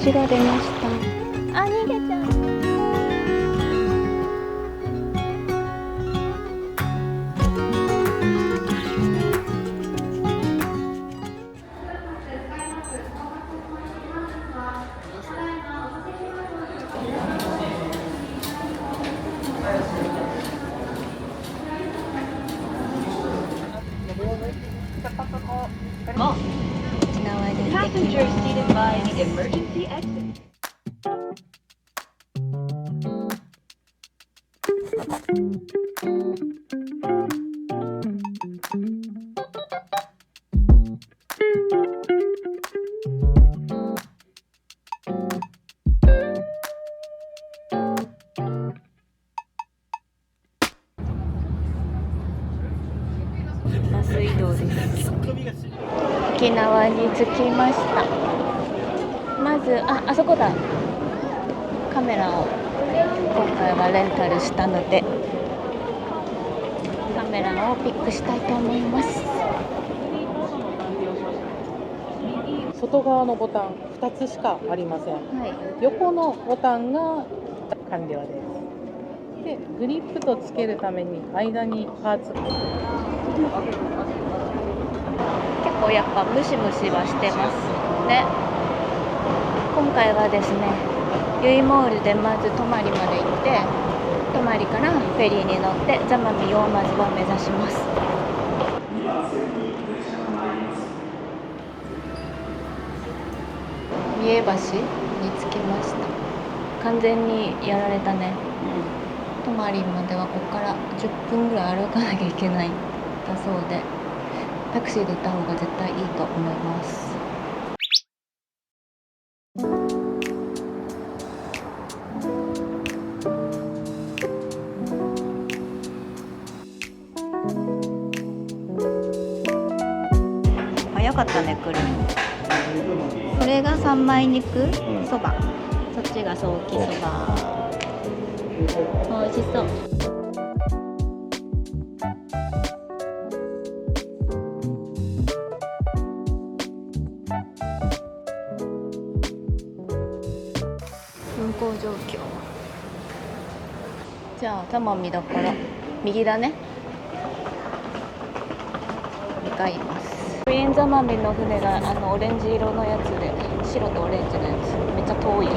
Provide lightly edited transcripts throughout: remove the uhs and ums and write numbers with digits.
字が出ました。あ、逃げちゃう。沖縄に行ってきます。バス移動です。沖縄に着きました。まずあそこだ。カメラを今回はレンタルしたのでカメラをピックしたいと思います。外側のボタン2つしかありません、横のボタンが完了です。でグリップとつけるために間にパーツ、結構やっぱムシムシはしてますね。今回はですね、ユイモールでまず泊まりまで行って、泊まりからフェリーに乗って座間味をまずは目指します。三重橋に着きました。完全にやられたね、泊まりまではここから10分ぐらい歩かなきゃいけないんだそうで、タクシーで行った方が絶対いいと思います。早かったね、来るの。これが三枚肉そば、そっちがソーキそば。美味しそう。運行状況。じゃあ座間味だから右だね。向かいます。グリーン座間味の船がオレンジ色のやつで、白とオレンジのやつ、めっちゃ遠い。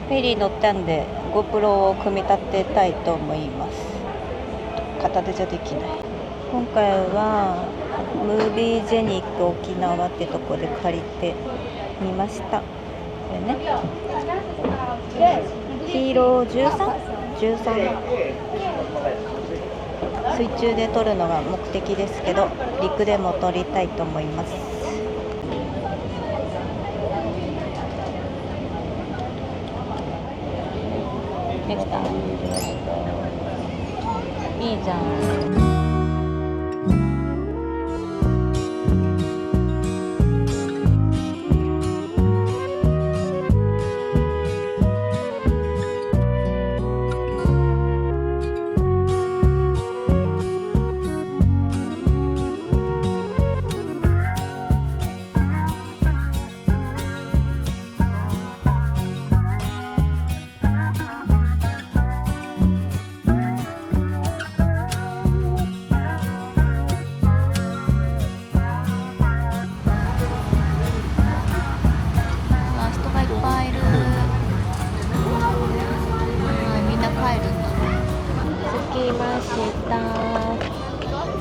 フェリー乗ったんで GoPro を組み立てたいと思います。片手じゃできない。今回はムービージェニック沖縄ってとこで借りてみました。これね、ヒーロー 13？13 水中で撮るのが目的ですけど、陸でも撮りたいと思います。できた。いいじゃん。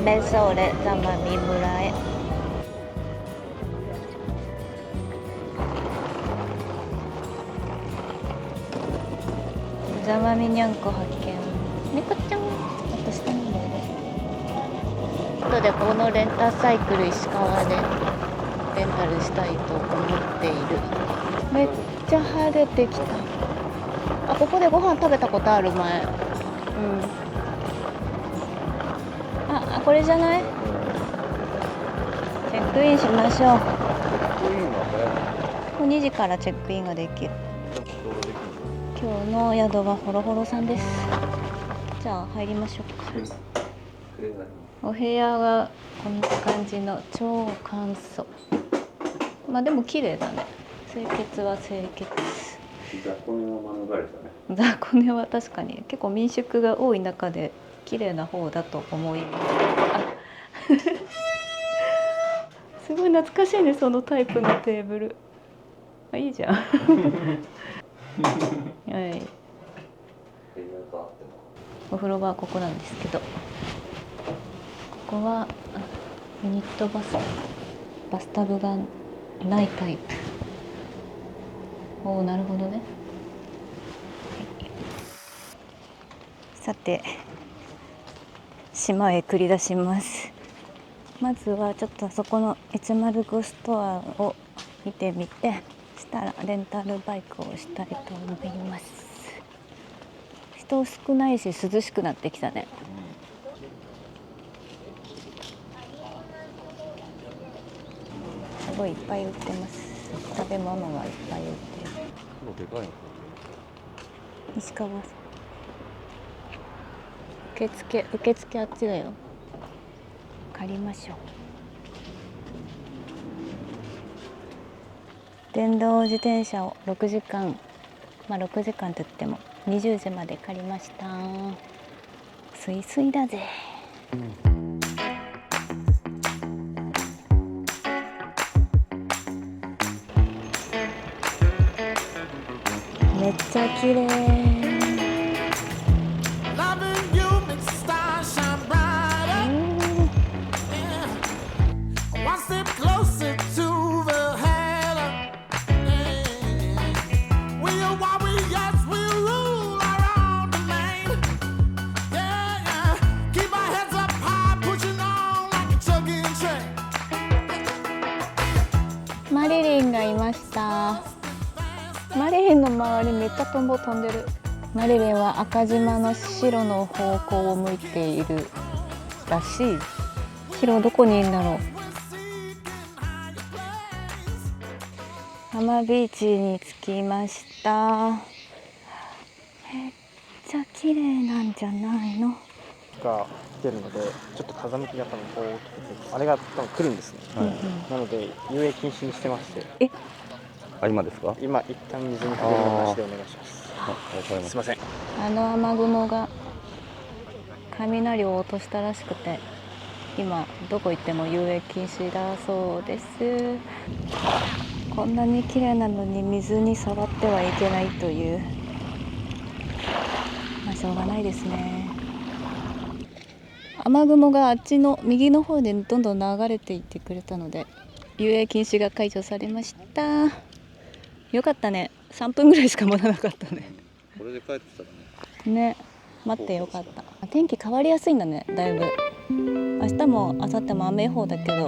メソーレ座間味村へ。枝豆にゃんこ発見。猫ちゃん、ちょっと下にもいる。後でこのレンタサイクル石川でレンタルしたいと思っている。めっちゃ晴れてきた。あ、ここでご飯食べたことある前。うん。あ、これじゃない？チェックインしましょう。もう2時からチェックインができる。今日の宿はホロホロさんです。じゃあ入りましょうか。お部屋がこんな感じの超簡素。まあでも綺麗だね。清潔は清潔。雑魚寝は免れたね。雑魚寝は確かに結構民宿が多い中で綺麗な方だと思います。すごい懐かしいね、そのタイプのテーブル。あ、いいじゃん。はい。お風呂場はここなんですけど、ここはユニットバスタブがないタイプ。おお、なるほどね。さて、島へ繰り出します。まずはちょっとそこの105ストアを見てみて、したらレンタルバイクをしたいと思います。人少ないし涼しくなってきたね。すごいいっぱい売ってます。食べ物がいっぱい売ってる。でかいの。石川さん。受付あっちだよ。借りましょう。電動自転車を6時間、まあ6時間といっても20時まで借りました。すいすいだぜ。めっちゃ綺麗。マリリンがいました。マリリンの周りめっちゃトンボ飛んでる。マリリンは赤島の白の方向を向いているらしい。白どこにいるんだろう。浜ビーチに着きました。めっちゃ綺麗なんじゃないの。が来てるので、ちょっと風向きが多分こう来て、あれが多分来るんですね。なので遊泳禁止にしてまして。あ、今ですか？今一旦水に触れるのなしでお願いします。すいません。あの雨雲が雷を落としたらしくて、今どこ行っても遊泳禁止だそうです。こんなに綺麗なのに水に触ってはいけないという、まあしょうがないですね。雨雲があっちの右の方でどんどん流れていってくれたので、遊泳禁止が解除されました。よかったね。3分ぐらいしか待たなかったね。これで帰ってたらね。ね、待ってよかった。天気変わりやすいんだね、だいぶ。明日も明後日も雨予報だけど、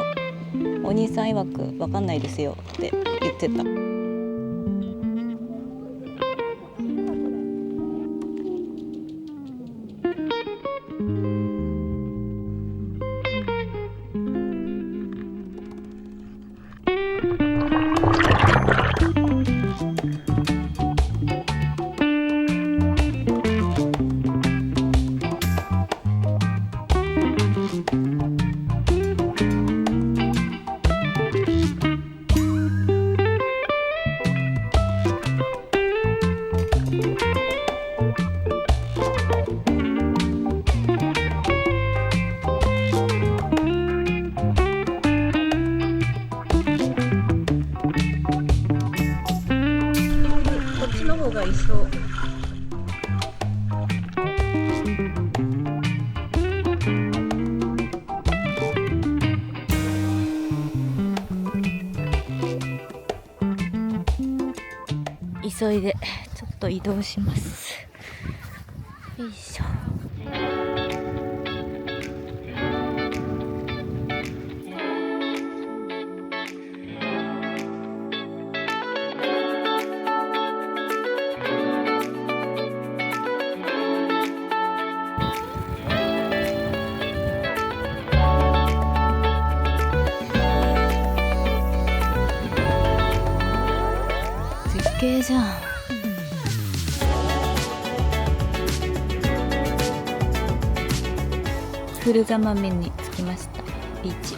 お兄さん曰く分かんないですよって言ってた。がいそう。急いでちょっと移動します。よいしょ。絶景じゃん。古座豆に着きました。ビーチ。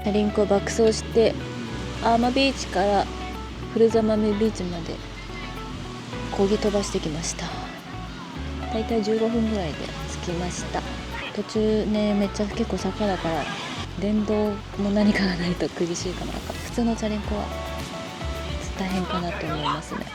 チャリンコ爆走してアーマビーチから古座豆ビーチまで漕ぎ飛ばしてきました。だいたい15分ぐらいで着きました。途中ね、めっちゃ結構坂だから電動の何かがないと苦しいかな。普通のチャリンコは大変かなと思いますね。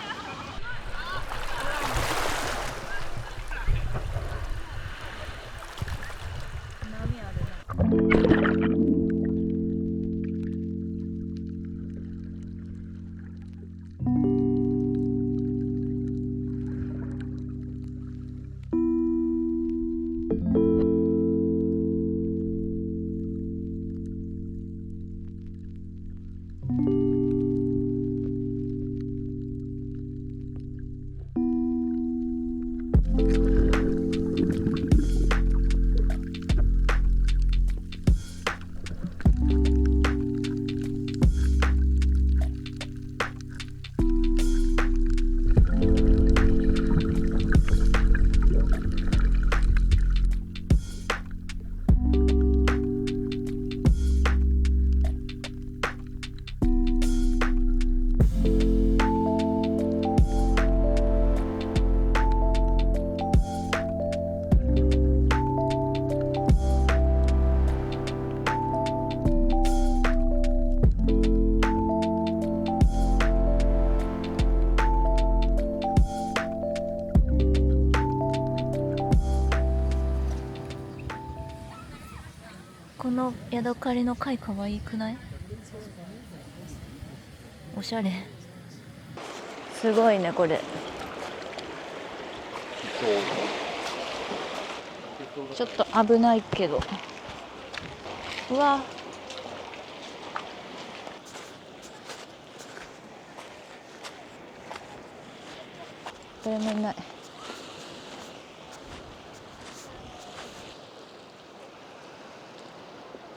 このヤドカリの貝かわいくない？おしゃれ。すごいねこれ。ちょっと危ないけど。うわ。これもいない。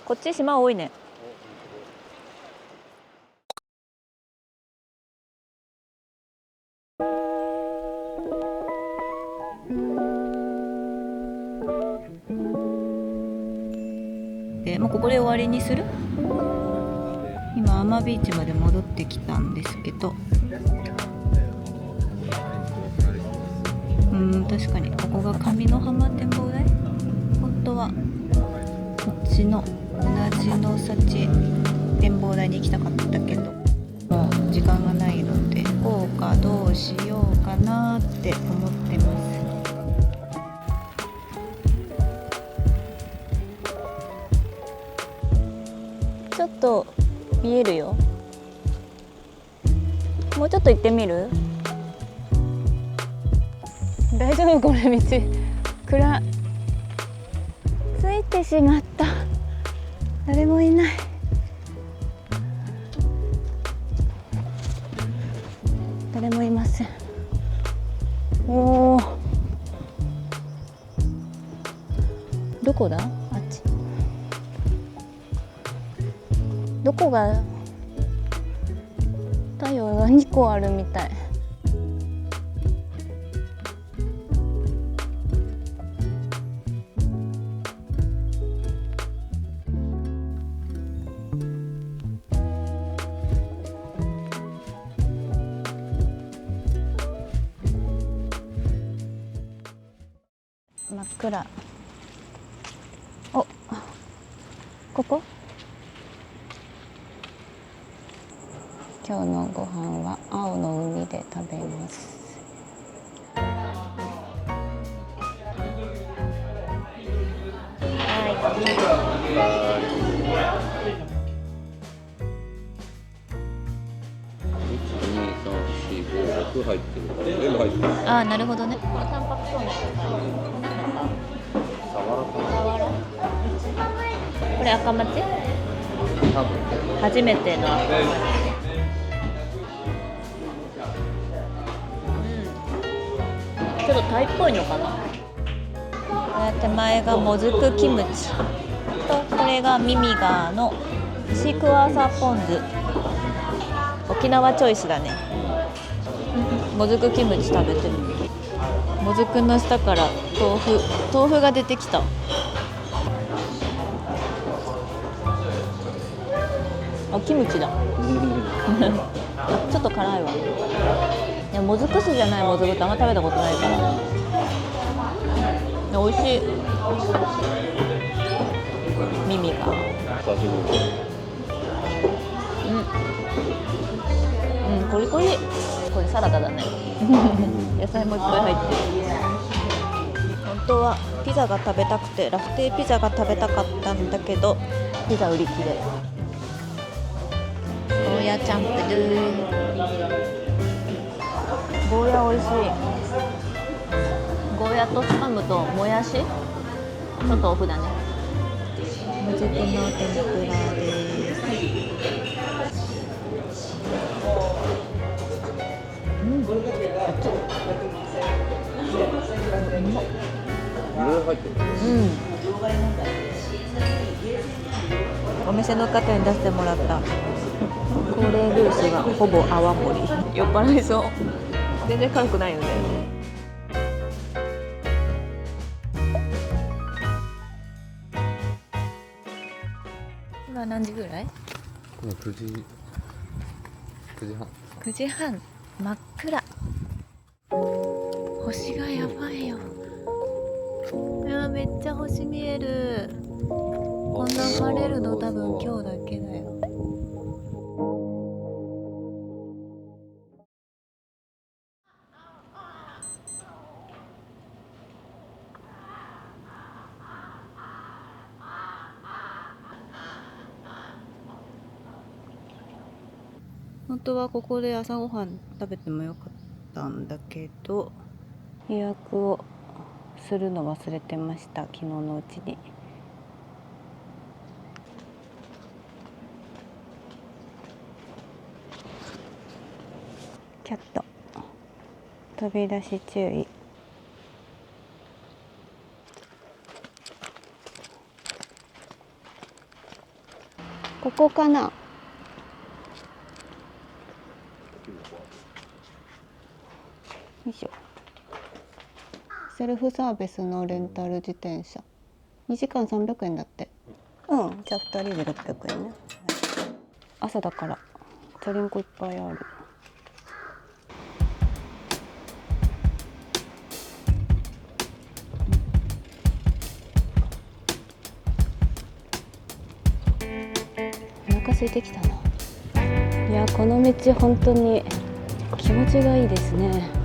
こっち島多いね。でもうここで終わりにする？今アマビーチまで戻ってきたんですけど、確かにここが上の浜展望台。本当はこっちのうなじの幸展望台に行きたかったけど、もう時間がないので行こうかどうしようかなって思ってます。ちょっと見えるよ。もうちょっと行ってみる？大丈夫？これ道暗い。着いてしまった。誰もいない。誰もいません。おお。どこだ？あっち。どこが？太陽が2個あるみたい。真っ暗。お、ここ？今日のご飯は青の海で食べます。はい。6入ってるから全部入ってる。ああ、なるほどね。タンパクそうなやつ。サワラかな。これ赤町？多分。初めての赤町。ちょっとタイっぽいのかな。手前がもずくキムチと、これがミミガーのシークワーサーポン酢。沖縄チョイスだね。もずくキムチ食べてる。もずくの下から豆腐が出てきた。あ、キムチだ。あ、ちょっと辛いわ。いや、もずく酢じゃないもずくってあんま食べたことないから。美味しい。耳が。コリコリ。これサラダだね。野菜もいっぱい入ってる。本当はピザが食べたくて、ラフテーピザが食べたかったんだけど、ピザ売り切れ。ゴーヤチャンプルー。ゴーヤ美味しい。ゴーヤとスパムともやし、ちょっとオフだね。もずくの天ぷらです。お店の方に出してもらった高齢グースがほぼ泡盛。酔っ払いそう。全然辛くないよね。今何時ぐらい？9時半。9時半。真っ暗。星がやばいよ。いや、めっちゃ星見える。こんな晴れるの多分今日だけだよ。本当はここで朝ごはん食べてもよかったんだけど、予約をするの忘れてました、昨日のうちに。キャット飛び出し注意。ここかな。よいしょ。セルフサービスのレンタル自転車2時間300円だって。じゃあ2人で600円ね。朝だからチャリンコいっぱいある。お腹空いてきたな。いや、この道本当に気持ちがいいですね。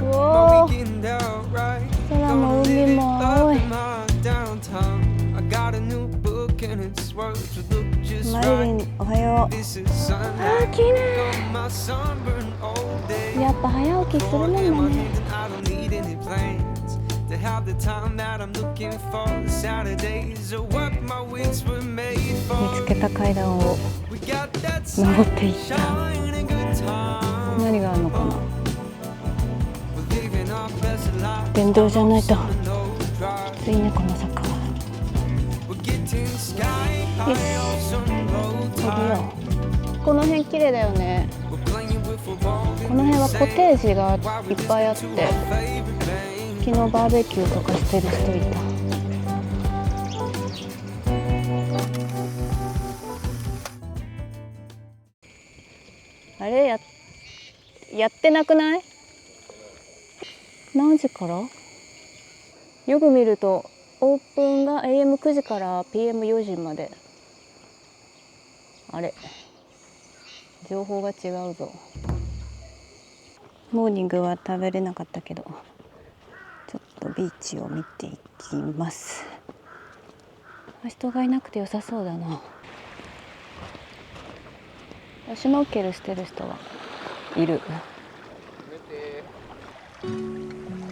おお、空も海も青い。マリリン、おはよう。あー、綺麗。やっぱ早起きするもんだね。見つけた階段を登っていった。何があるのかな。電動じゃないときついね、この坂は。よし、降りよう。この辺綺麗だよね。この辺はコテージがいっぱいあって、昨日バーベキューとかしてる人いた。あれ、やってなくない？何時から？よく見るとオープンが AM9 時から PM4 時まで。あれ、情報が違うぞ。モーニングは食べれなかったけど、ちょっとビーチを見ていきます。人がいなくて良さそうだな。シュノーケルしてる人はいる。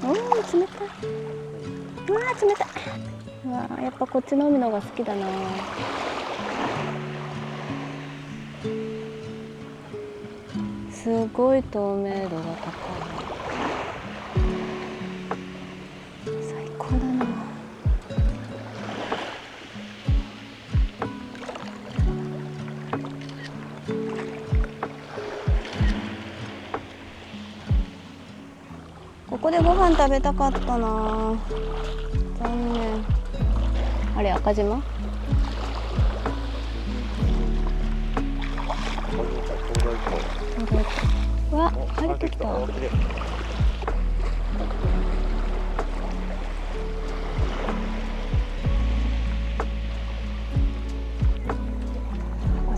おお、冷たい。うわー、冷たい。うわー、やっぱこっちの海の方が好きだな。すごい透明度が高い。最高だな。ここでご飯食べたかったな。残念。あれ、赤島？うわ、晴れてきた。あ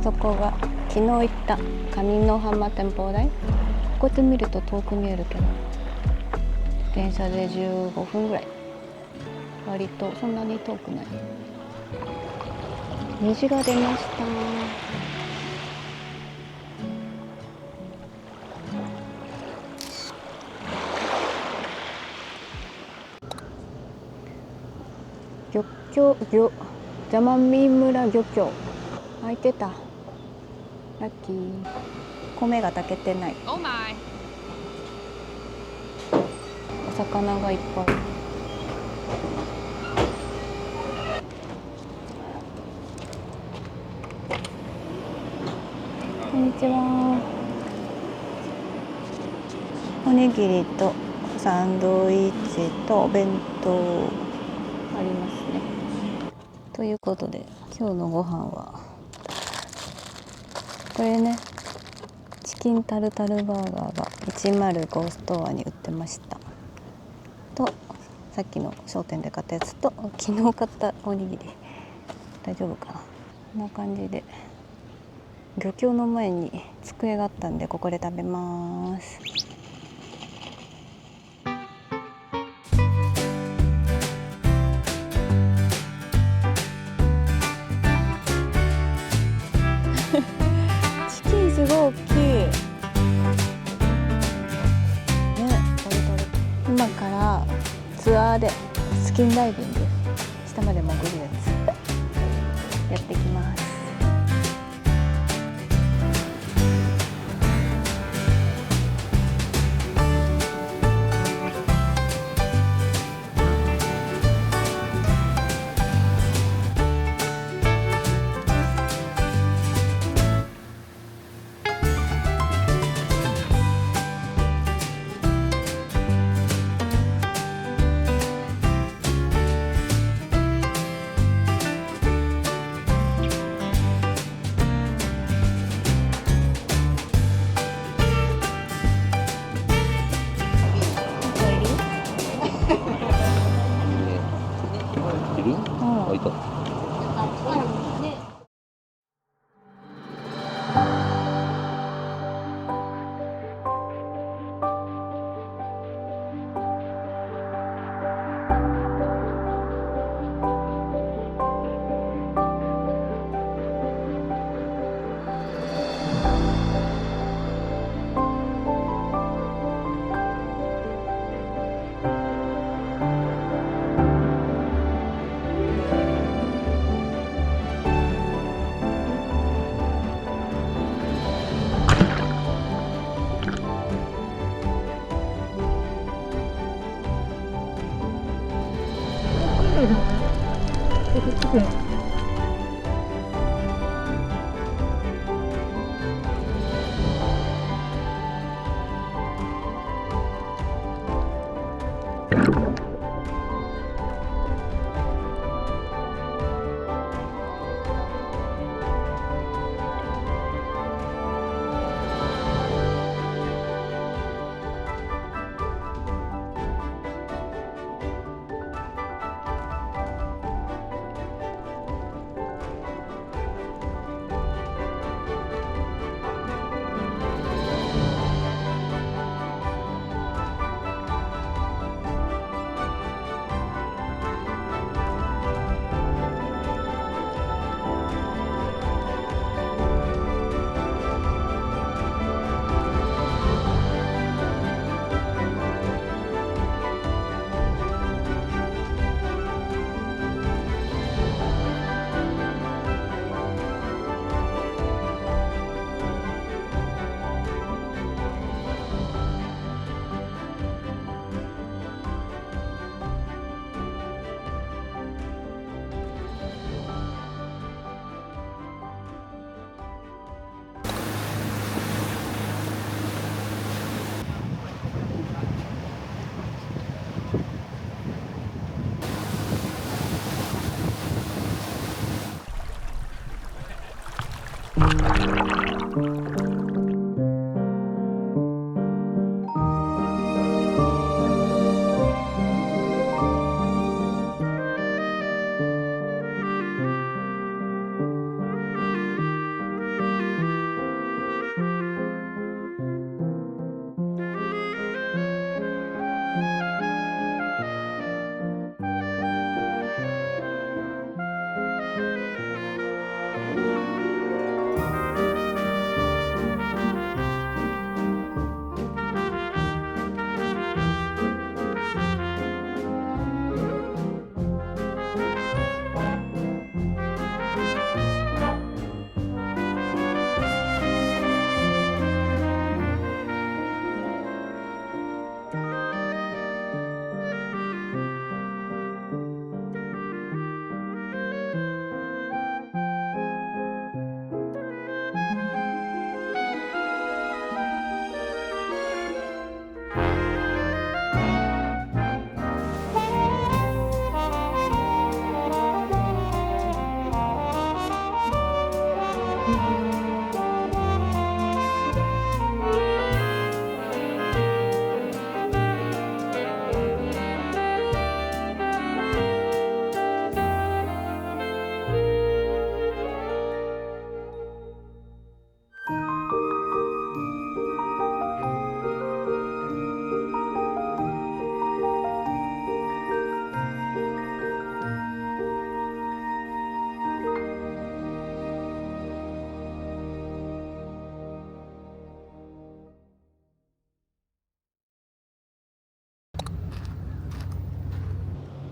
そこが昨日行った上野浜展望台。ここで見ると遠く見えるけど、電車で15分ぐらい。割とそんなに遠くない。虹が出ました。ジャマミ村漁協開いてた。ラッキー。米が炊けてない。お魚がいっぱい。こんにちは。おにぎりとサンドイッチとお弁当ありますね。ということで今日のご飯はこれね、チキンタルタルバーガーが105ストアに売ってました。とさっきの商店で買ったやつと昨日買ったおにぎり。大丈夫かな。こんな感じで漁協の前に机があったんでここで食べます。チキンすごい大きいね。今からツアーでスキンダイビング下まで潜るやつやってきます。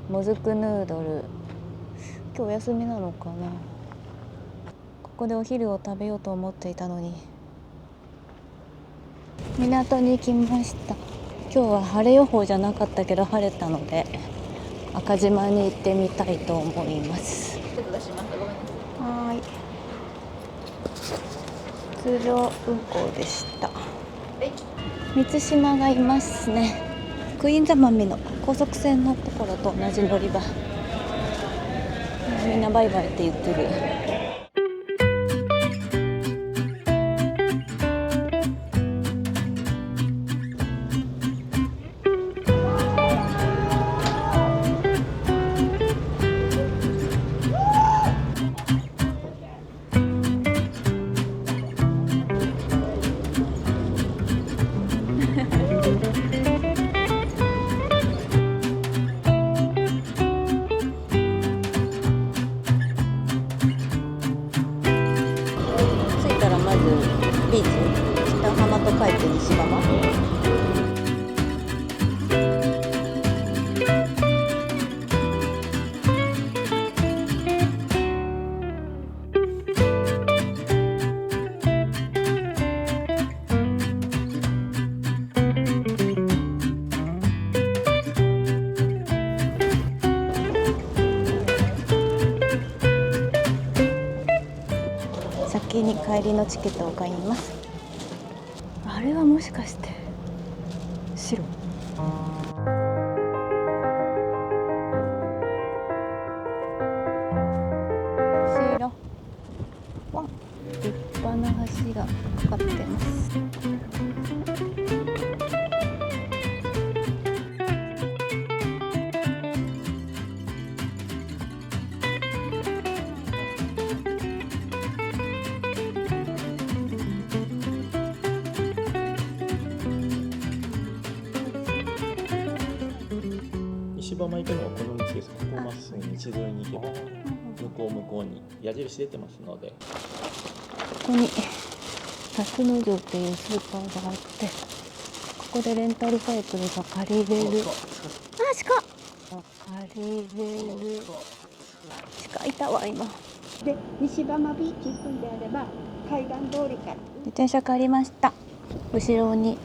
もずくヌードル、今日お休みなのかな。ここでお昼を食べようと思っていたのに。港に来ました。今日は晴れ予報じゃなかったけど晴れたので赤島に行ってみたいと思います。はい、通常運行でした。満島がいますね。クイーンズマミの高速船のところと同じ乗り場。みんなバイバイって言ってる。ビーチ、北浜と書いて西浜。先に帰りのチケットを買います。あれはもしかして白？白。わ、立派な橋がかかってます。西浜行くのはこの道です。ここまっすぐ道沿いに行けば向こうに矢印出てますので。ここに辰野城っていうスーパーがあって、ここでレンタルサイクルが借りれる。鹿借りれる。鹿いたわ今。で、西浜ビーチ行くんであれば海岸通りから。自転車借りました。後ろに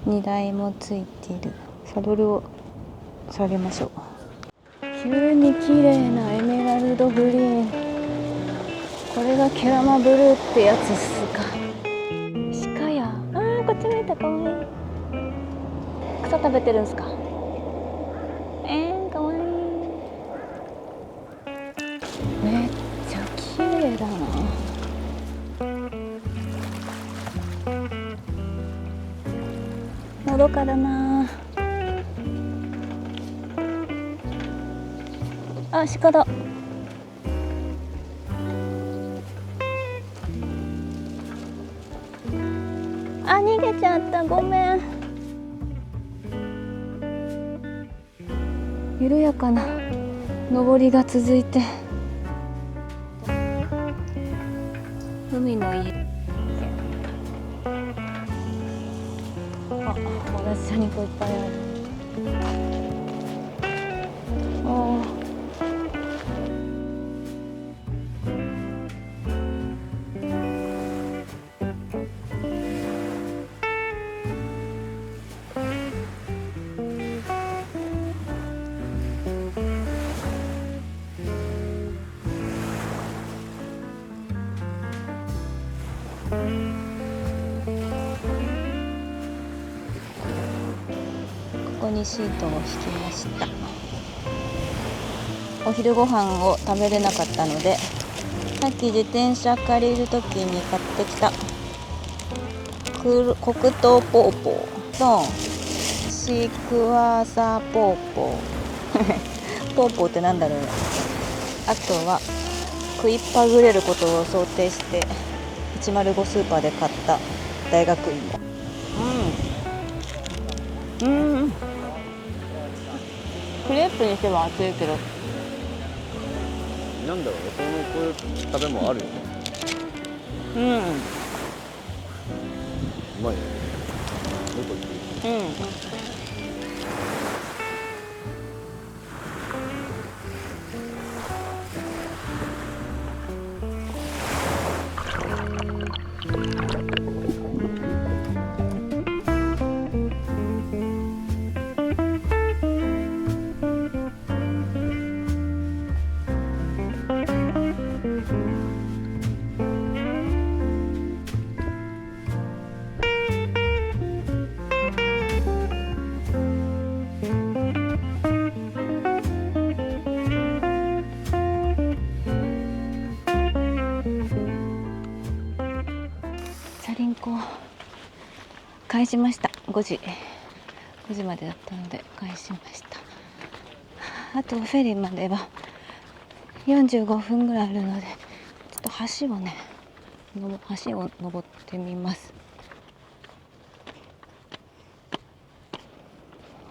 荷台もついている。サドルを下げましょう。急に綺麗なエメラルドグリーン。これがケラマブルーってやつっすか。鹿や。こっち見えた。かわいい。草食べてるんすか。かわいい。めっちゃ綺麗だな。のどかだなあ。鹿だ。あ、逃げちゃった、ごめん。緩やかな上りが続いて、海の家。あ、同じ車肉いっぱいある。おー。ここにシートを敷きました。お昼ご飯を食べれなかったので、さっき自転車借りるときに買ってきた黒糖ポーポーとシークワーサーポーポーポーポーってなんだろう。あとは食いっぱぐれることを想定して105スーパーで買った大学芋。クレープにしては熱いけど、なんだろうね、こういう食べ物あるよね。うまいね。どこ行く？チャリンコ返しました。5時までだったので返しました。あとフェリーまでは45分ぐらいあるので、ちょっと橋を登ってみます。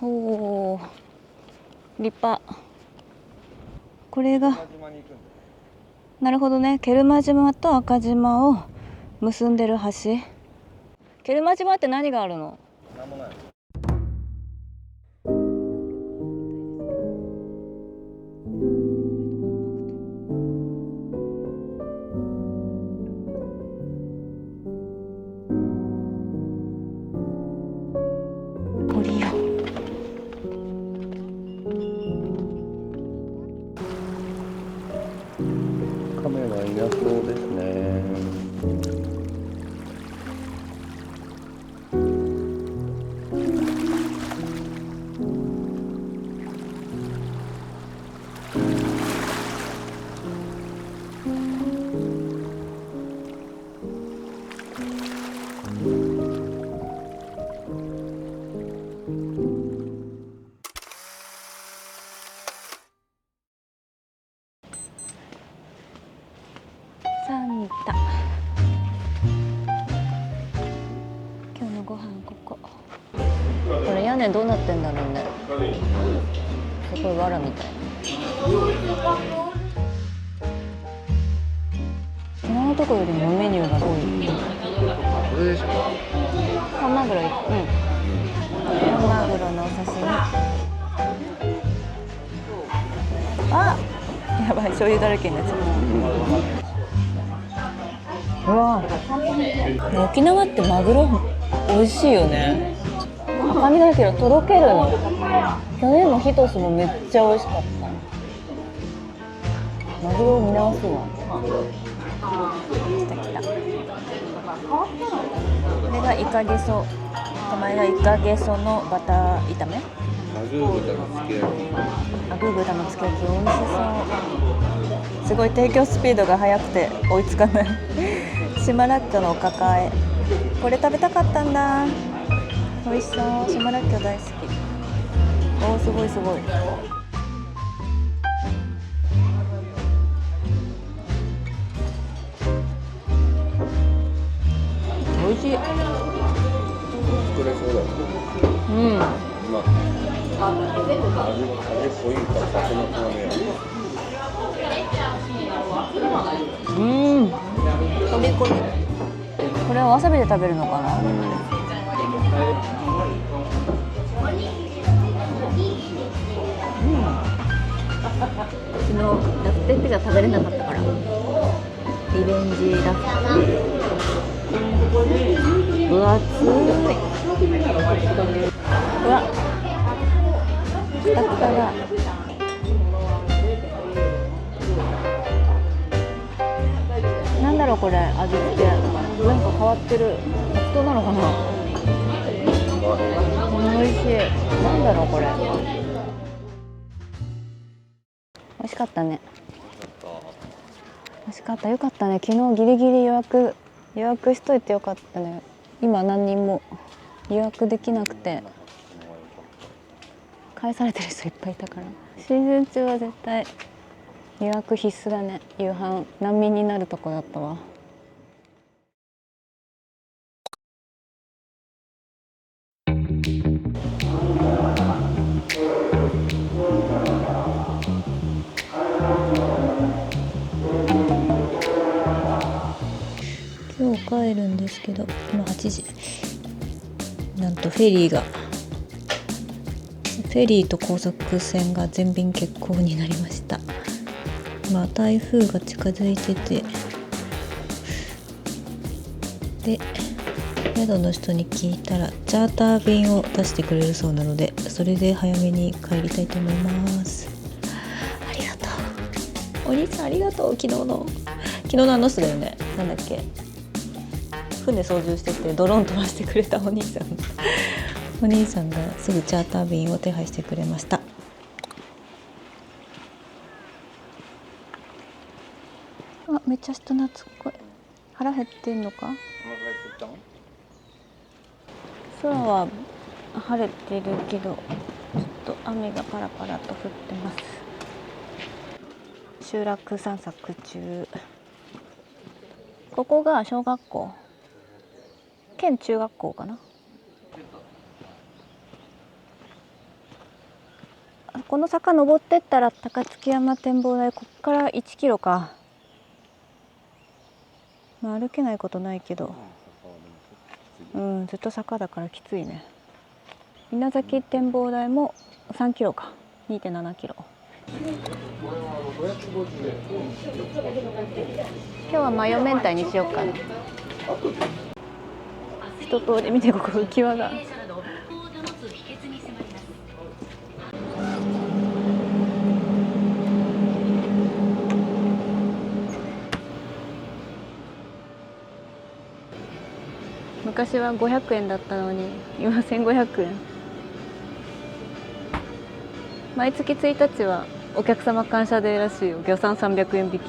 おー、立派。これがなるほどね。ケルマ島と赤島を結んでる橋。ケルマ島って何があるの？なんもない。降りよう。カメラいなそうですね。サンタ。今日のご飯ここ。これ屋根どうなってんだろうね。すごい藁みたいな。昨日のとこよりもメニューが多い。これでしょ。本マグロ、本マグロのお刺身。あ、やばい、醤油だらけになっちゃった。うわ、沖縄ってマグロ美味しいよね。赤身だけどとろけるの。去年のヒトスもめっちゃ美味しかった。マグロを見直すわ。来た来た。これがイカゲソ、手前がイカゲソのバター炒め。アグー豚のつけ焼き。アグー豚のつけ焼き美味しそう。すごい提供スピードが速くて追いつかない。島らっきょのお抱え、これ食べたかったんだ。美味しそう。島らっきょう大好き。おー、すごいすごい。美味しい。作れそうだよね。うん。まあ味濃いから酒のつまみや。コリコリ。これはわさびで食べるのかな。昨日ラフテーピザ食べれなかったからリベンジラフテー。分厚い。うわ、くたくただ。なんだろうこれ、味付けなんか変わってる。白桃なのかな。美味しい。なんだろうこれ。美味しかったね。美味しかった。よかったね。昨日ギリギリ予約しといてよかったね。今何人も予約できなくて返されてる人いっぱいいたから、シーズン中は絶対予約必須だね。夕飯難民になるとこだったわ。今日帰るんですけど、今8時。なんとフェリーと高速船が全便欠航になりました。台風が近づいてて、で宿の人に聞いたらチャーター便を出してくれるそうなので、それで早めに帰りたいと思います。ありがとうお兄さん、ありがとう。昨日のあの人だよね。なんだっけ、船操縦しててドローン飛ばしてくれたお兄さんがすぐチャーター便を手配してくれました。あ、めっちゃ人懐っこい。腹減ってんのか。空は晴れてるけど、ちょっと雨がパラパラと降ってます。集落散策中。ここが小学校兼中学校かな。この坂登ってったら高槻山展望台、こっから1キロか。歩けないことないけど、ずっと坂だからきついね。稲崎展望台も3キロか、2.7 キロ。今日はマヨ明太にしようかな。一通り見て、ここ浮き輪が。昔は500円だったのに今1500円。毎月1日はお客様感謝デーらしいよ。魚産300円引き。チ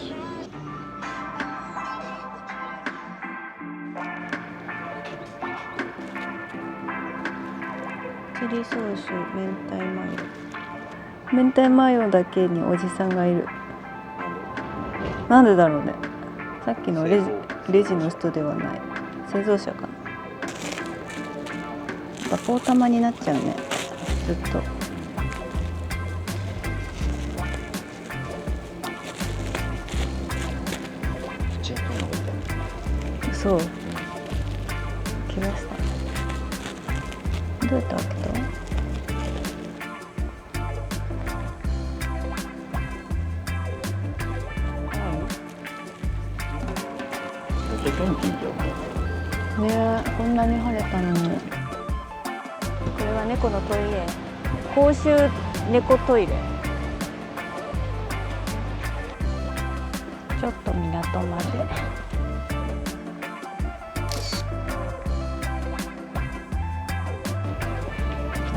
リソース明太マヨ。明太マヨだけにおじさんがいる。なんでだろうね。さっきのレジの人ではない。製造者かな。ポータマになっちゃうね、ずっと。そう、来ました。どうやって開けた？ねえ、こんなに晴れたのに。これは猫のトイレ、公衆猫トイレ。ちょっと港まで。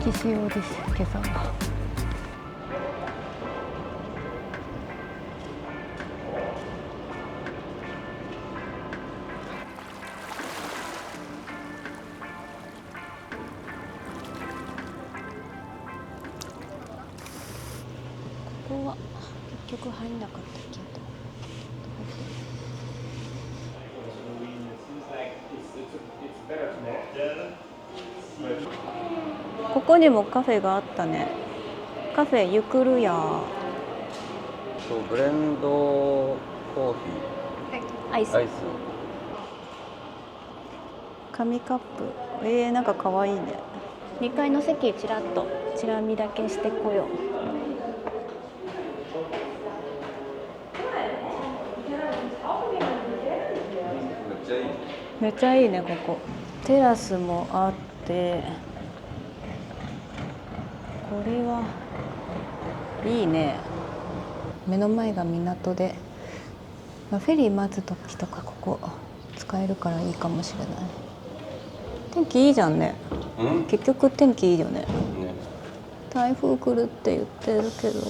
引き潮です、今朝は。局入んなかったけど。ここにもカフェがあったね。カフェゆくるや。そうブレンドコーヒアイスーアイス。紙カップ。なんか可愛いね。2階の席ちらっとチラ見だけしてこよう。めっちゃいいねここ。テラスもあって、これはいいね。目の前が港で、フェリー待つ時とかここ使えるからいいかもしれない。天気いいじゃんね。結局天気いいよね。台風来るって言ってるけど、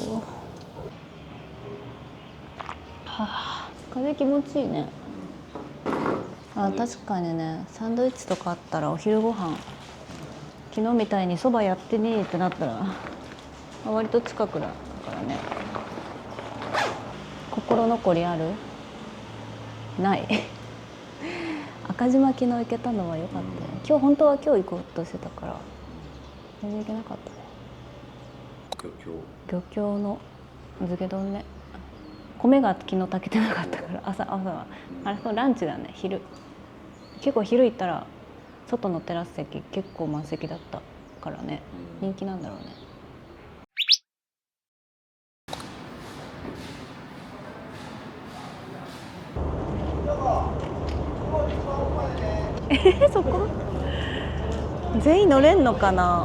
風気持ちいいね。確かにね、サンドイッチとかあったらお昼ご飯、昨日みたいにそばやってねえってなったら割と近くだからね。心残りある？ない赤字巻きの行けたのは良かったよ。今日本当は今日行こうとしてたから全然行けなかったね。漁協の漬け丼ね。米が昨日炊けてなかったから朝はあれランチだね。昼結構昼行ったら外のテラス席結構満席だったからね、人気なんだろうね。そこ全員乗れんのかな、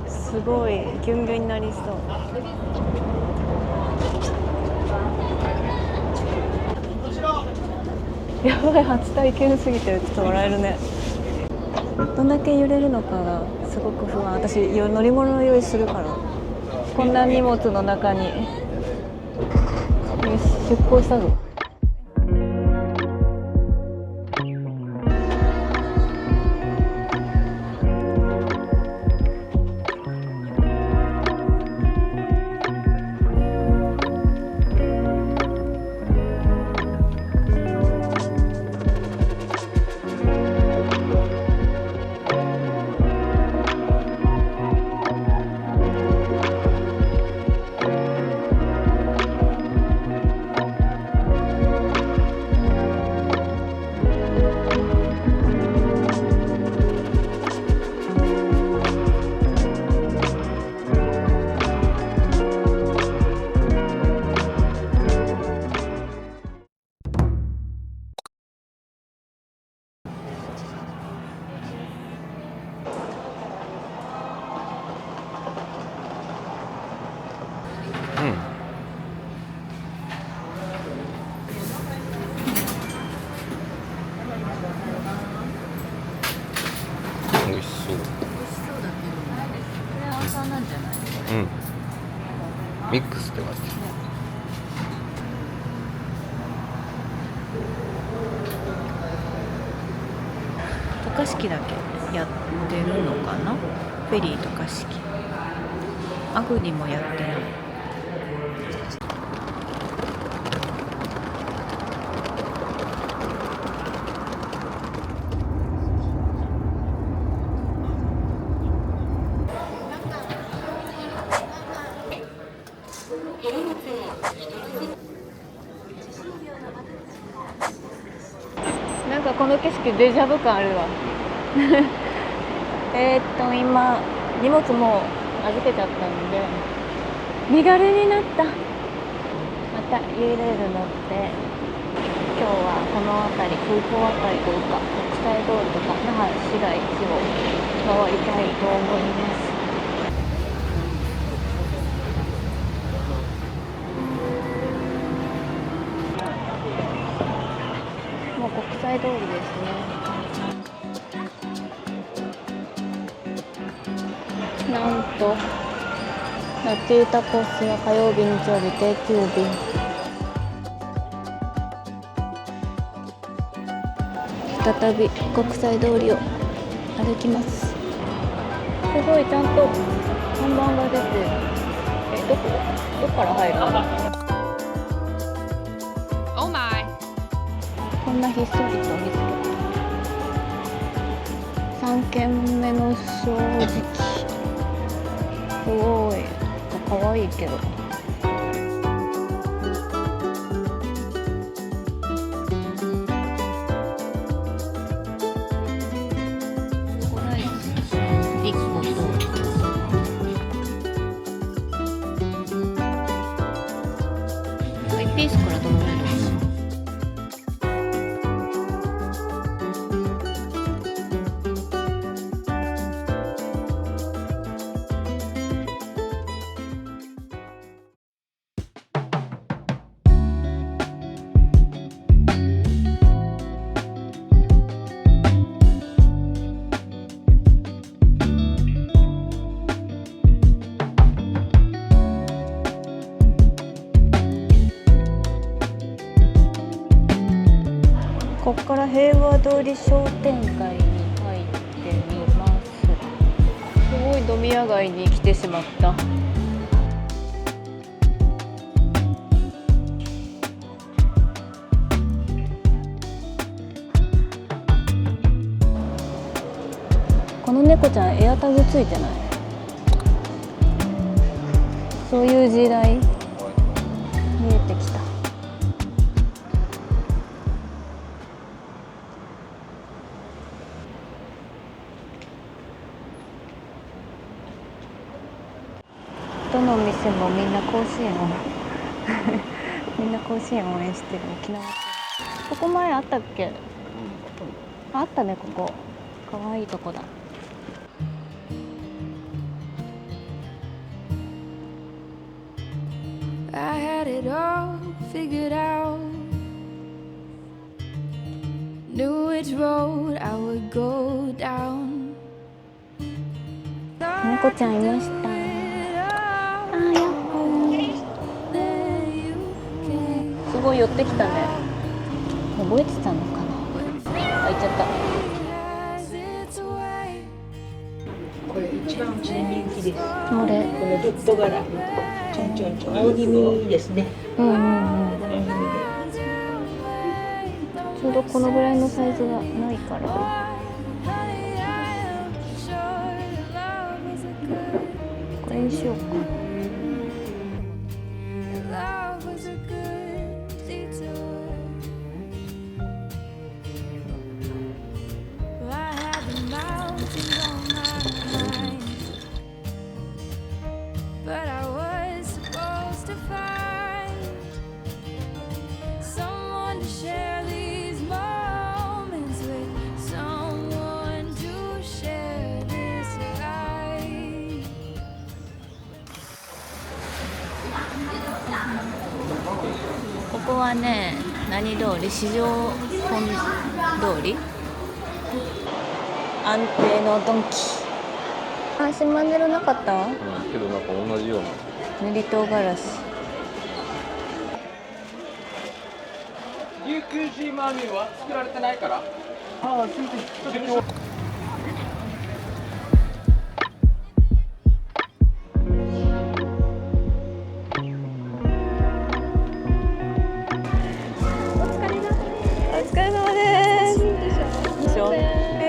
すごいギュンギュンになりそう。やばい、初体験すぎてちょっと笑えるね。どんだけ揺れるのかがすごく不安。私乗り物の用意するから。こんな荷物の中に。よし、出航したぞ。美味しそう。美味しそうだけど、これ朝なんじゃない？ミックスって感じ。渡嘉敷だけやってるのかな。フェリー渡嘉敷、アグニもやってない。なんかこの景色デジャブ感あるわ今荷物も預けちゃったんで身軽になった。また U レール乗って今日はこの辺り、空港辺りというか国際通りとか那覇市街地を回りたいと思います。もう国際通りですね。なんとナティータコスは火曜日日曜日定休日。再び国際通りを歩きます。すごいちゃんと看板が出て、どこから入るの？んなひっそりと見つけた。3軒目の正直すごい可愛いけど。1個と1ピースからどのぐらいですか？ここから平和通り商店街に入ってみます。すごい飲み屋街に来てしまった。この猫ちゃんエアタグついてない？そういう時代見えてきた。どの店もみんな甲子園をみんな甲子園を応援してる沖縄。ここ前あったっけ？あったね、ここ。かわいいとこだ。I had it all figured out. Knew which road I would go down. 猫ちゃんいました。すごい寄ってきたね。覚えてたのかな。開いちゃった。これ一番うちで人気です。これ。このドット柄。ちょんちょんちょん。青気味ですね。ちょうどこのぐらいのサイズがないから。これにしようか。ここはね、何通り？四条本通り？安定のドンキ。あ、シマネロなかった？けどなんか同じような。塗り唐辛子。琉球シーマーミンは作られてないから。ああ、すみません。ちょっと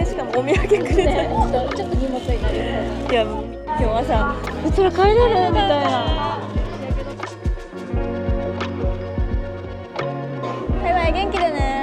しかもお土産くれた。ちょっと荷物になる。いや、今日はさ、それ帰れるみたいな。バイバイ、元気でね。